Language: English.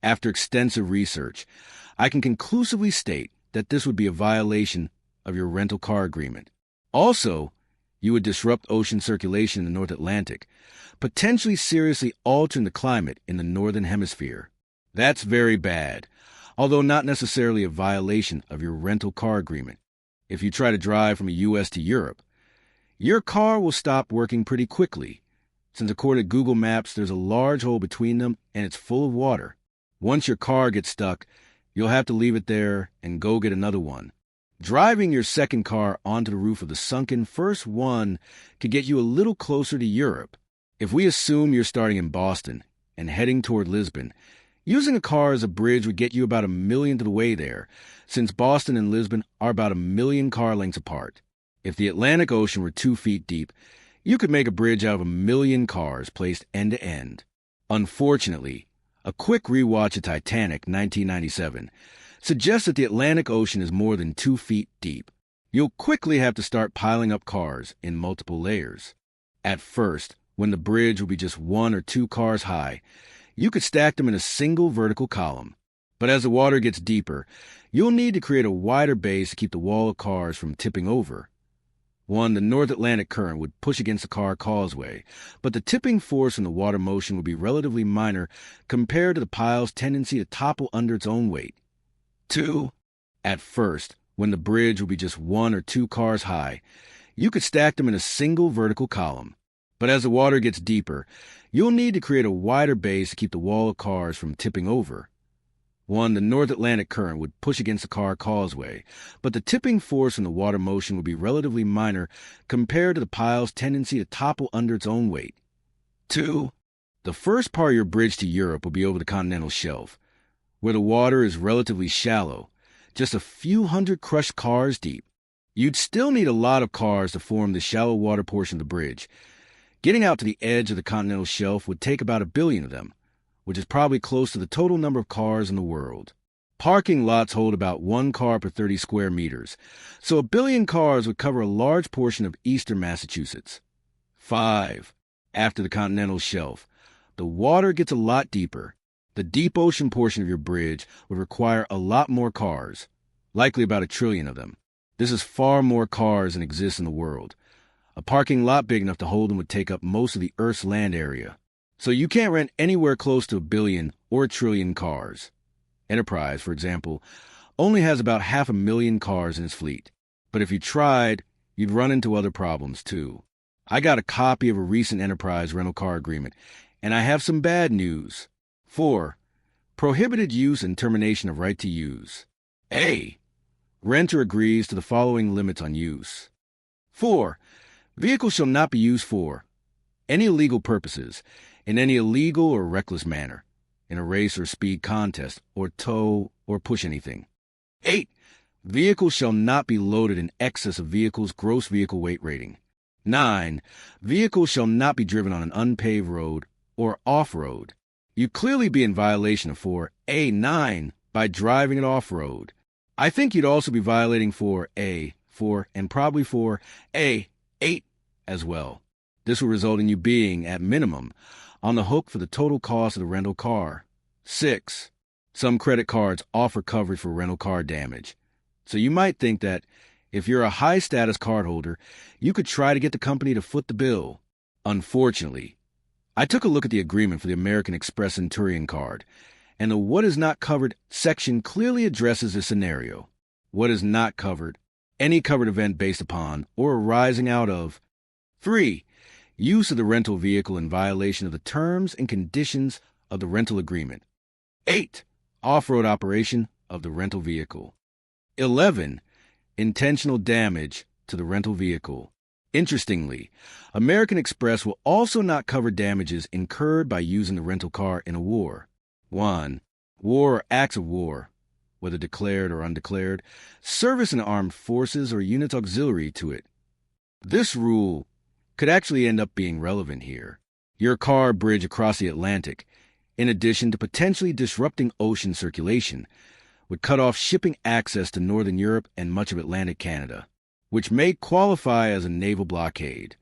After extensive research, I can conclusively state that this would be a violation of your rental car agreement. Also, you would disrupt ocean circulation in the North Atlantic, potentially seriously altering the climate in the Northern Hemisphere. That's very bad, although not necessarily a violation of your rental car agreement. If you try to drive from the U.S. to Europe, your car will stop working pretty quickly, since according to Google Maps, there's a large hole between them and it's full of water. Once your car gets stuck, you'll have to leave it there and go get another one. Driving your second car onto the roof of the sunken first one could get you a little closer to Europe. If we assume you're starting in Boston and heading toward Lisbon, using a car as a bridge would get you about 1 millionth of the way there, since Boston and Lisbon are about 1 million car lengths apart. If the Atlantic Ocean were 2 feet deep, you could make a bridge out of 1 million cars placed end to end. Unfortunately, a quick rewatch of Titanic, 1997, suggests that the Atlantic Ocean is more than 2 feet deep. You'll quickly have to start piling up cars in multiple layers. At first, when the bridge will be just 1 or 2 cars high, you could stack them in a single vertical column. But as the water gets deeper, you'll need to create a wider base to keep the wall of cars from tipping over. The North Atlantic current would push against the car causeway, but the tipping force from the water motion would be relatively minor compared to the pile's tendency to topple under its own weight. 2. At first, when the bridge will be just 1 or 2 cars high, you could stack them in a single vertical column. But as the water gets deeper, you'll need to create a wider base to keep the wall of cars from tipping over. The North Atlantic current would push against the car causeway, but the tipping force from the water motion would be relatively minor compared to the pile's tendency to topple under its own weight. 2. The first part of your bridge to Europe will be over the continental shelf, where the water is relatively shallow, just a few hundred crushed cars deep. You'd still need a lot of cars to form the shallow water portion of the bridge. Getting out to the edge of the continental shelf would take about 1 billion of them, which is probably close to the total number of cars in the world. Parking lots hold about 1 car per 30 square meters, so 1 billion cars would cover a large portion of eastern Massachusetts. 5. After the continental shelf, the water gets a lot deeper. The deep ocean portion of your bridge would require a lot more cars, likely about 1 trillion of them. This is far more cars than exist in the world. A parking lot big enough to hold them would take up most of the Earth's land area. So you can't rent anywhere close to 1 billion or 1 trillion cars. Enterprise, for example, only has about 500,000 cars in its fleet. But if you tried, you'd run into other problems, too. I got a copy of a recent Enterprise rental car agreement, and I have some bad news. 4. Prohibited use and termination of right to use. A. Renter agrees to the following limits on use. 4. Vehicles shall not be used for any illegal purposes, in any illegal or reckless manner, in a race or speed contest, or tow or push anything. 8. Vehicles shall not be loaded in excess of vehicles' gross vehicle weight rating. 9. Vehicles shall not be driven on an unpaved road or off-road. You'd clearly be in violation of 4A9 by driving it off-road. I think you'd also be violating 4A4 and probably 4A8 as well. This will result in you being, at minimum, on the hook for the total cost of the rental car. 6. Some credit cards offer coverage for rental car damage. So you might think that if you're a high-status cardholder, you could try to get the company to foot the bill. Unfortunately, I took a look at the agreement for the American Express Centurion card, and the What is Not Covered section clearly addresses this scenario. What is not covered? Any covered event based upon or arising out of 3. Use of the rental vehicle in violation of the terms and conditions of the rental agreement. 8. Off-road operation of the rental vehicle. 11. Intentional damage to the rental vehicle. Interestingly, American Express will also not cover damages incurred by using the rental car in a war. 1. War or acts of war, whether declared or undeclared, service in armed forces or units auxiliary to it. This rule could actually end up being relevant here. Your car bridge across the Atlantic, in addition to potentially disrupting ocean circulation, would cut off shipping access to northern Europe and much of Atlantic Canada, which may qualify as a naval blockade.